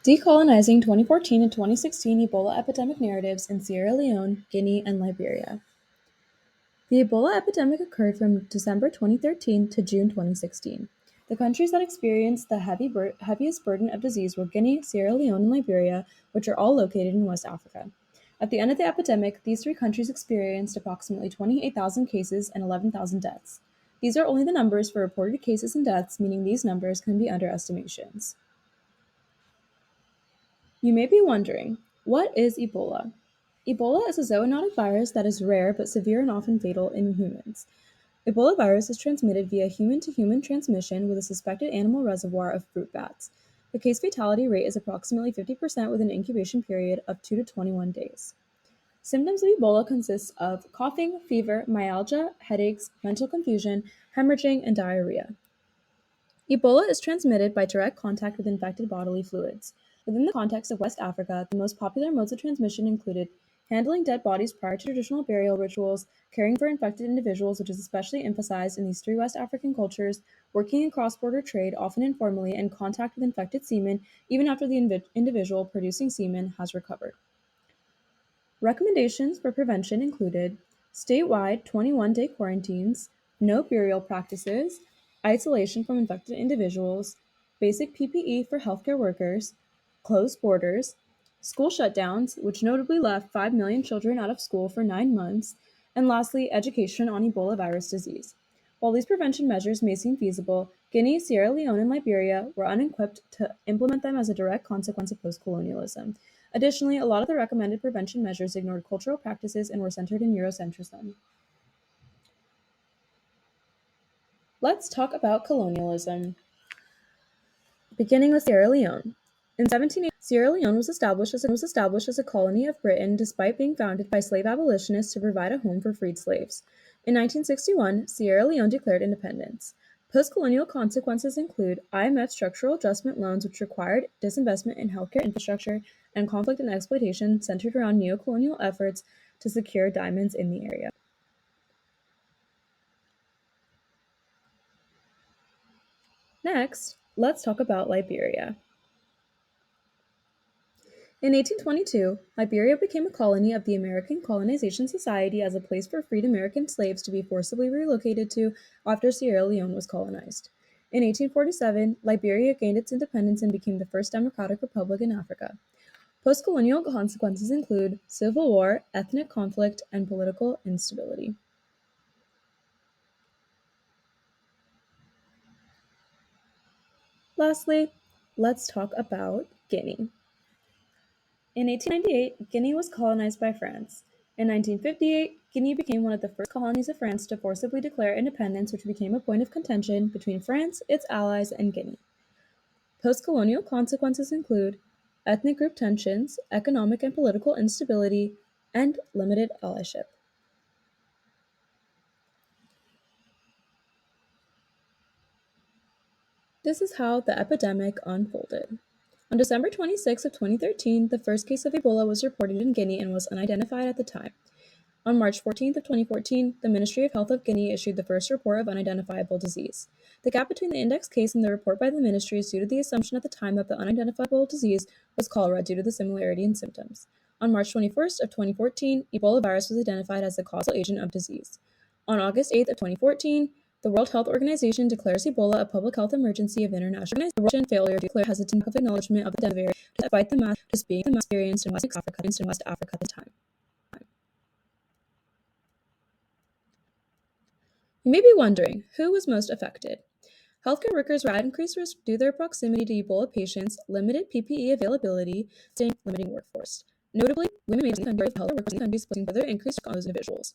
Decolonizing 2014 and 2016 Ebola epidemic narratives in Sierra Leone, Guinea, and Liberia. The Ebola epidemic occurred from December 2013 to June 2016. The countries that experienced the heaviest burden of disease were Guinea, Sierra Leone, and Liberia, which are all located in West Africa. At the end of the epidemic, these three countries experienced approximately 28,000 cases and 11,000 deaths. These are only the numbers for reported cases and deaths, meaning these numbers can be underestimations. You may be wondering, what is Ebola? Ebola is a zoonotic virus that is rare but severe and often fatal in humans. Ebola virus is transmitted via human-to-human transmission with a suspected animal reservoir of fruit bats. The case fatality rate is approximately 50% with an incubation period of 2 to 21 days. Symptoms of Ebola consist of coughing, fever, myalgia, headaches, mental confusion, hemorrhaging, and diarrhea. Ebola is transmitted by direct contact with infected bodily fluids. Within the context of West Africa, the most popular modes of transmission included handling dead bodies prior to traditional burial rituals, caring for infected individuals, which is especially emphasized in these three West African cultures, working in cross-border trade, often informally, and contact with infected semen, even after the individual producing semen has recovered. Recommendations for prevention included statewide 21-day quarantines, no burial practices, isolation from infected individuals, basic PPE for healthcare workers, closed borders, school shutdowns, which notably left 5 million children out of school for 9 months, and lastly, education on Ebola virus disease. While these prevention measures may seem feasible, Guinea, Sierra Leone, and Liberia were unequipped to implement them as a direct consequence of post-colonialism. Additionally, a lot of the recommended prevention measures ignored cultural practices and were centered in Eurocentrism. Let's talk about colonialism. Beginning with Sierra Leone. In 1780, Sierra Leone was established as a colony of Britain despite being founded by slave abolitionists to provide a home for freed slaves. In 1961, Sierra Leone declared independence. Post-colonial consequences include IMF structural adjustment loans, which required disinvestment in healthcare infrastructure, and conflict and exploitation centered around neocolonial efforts to secure diamonds in the area. Next, let's talk about Liberia. In 1822, Liberia became a colony of the American Colonization Society as a place for freed American slaves to be forcibly relocated to after Sierra Leone was colonized. In 1847, Liberia gained its independence and became the first democratic republic in Africa. Post-colonial consequences include civil war, ethnic conflict, and political instability. Lastly, let's talk about Guinea. In 1898, Guinea was colonized by France. In 1958, Guinea became one of the first colonies of France to forcibly declare independence, which became a point of contention between France, its allies, and Guinea. Post-colonial consequences include ethnic group tensions, economic and political instability, and limited allyship. This is how the epidemic unfolded. On December 26 of 2013, the first case of Ebola was reported in Guinea and was unidentified at the time. On March 14th of 2014, the Ministry of Health of Guinea issued the first report of unidentifiable disease. The gap between the index case and the report by the ministry is due to the assumption at the time that the unidentifiable disease was cholera due to the similarity in symptoms. On March 21st of 2014, Ebola virus was identified as the causal agent of disease. On August 8th of 2014, the World Health Organization declares Ebola a public health emergency of international organization failure to declare hesitant of acknowledgement of the epidemic despite the mass being experienced in West Africa at the time. You may be wondering, who was most affected? Healthcare workers were at increased risk due to their proximity to Ebola patients, limited PPE availability, and limiting workforce. Notably, women made healthcare workers in countries posing further increased risk on those individuals.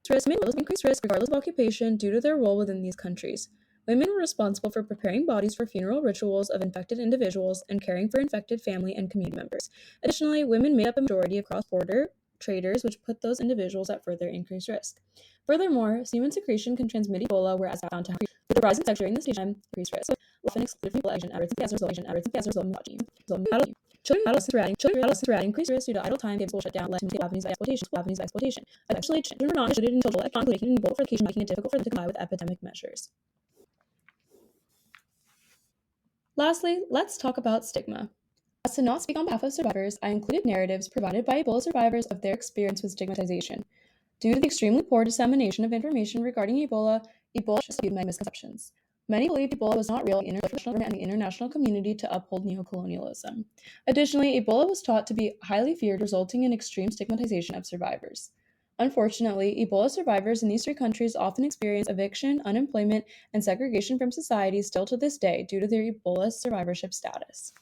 Women increased risk regardless of occupation due to their role within these countries. Women were responsible for preparing bodies for funeral rituals of infected individuals and caring for infected family and community members. Additionally, women made up a majority of cross-border traders, which put those individuals at further increased risk. Furthermore, semen secretion can transmit Ebola, whereas found to have with the rising sex during this stage of increased risk, often excluded from Ebola agent as a result of misogyny. Adolescents were at increased risk due to idle time, games will shut down, led to avenues of exploitation. Additionally, children were not included in total economic in Ebola for making it difficult for them to comply with epidemic measures. Lastly, let's talk about stigma. As to not speak on behalf of survivors, I included narratives provided by Ebola survivors of their experience with stigmatization. Due to the extremely poor dissemination of information regarding Ebola should be my misconceptions. Many believed Ebola was not real in the international government and the international community to uphold neocolonialism. Additionally, Ebola was taught to be highly feared, resulting in extreme stigmatization of survivors. Unfortunately, Ebola survivors in these three countries often experience eviction, unemployment, and segregation from society still to this day due to their Ebola survivorship status.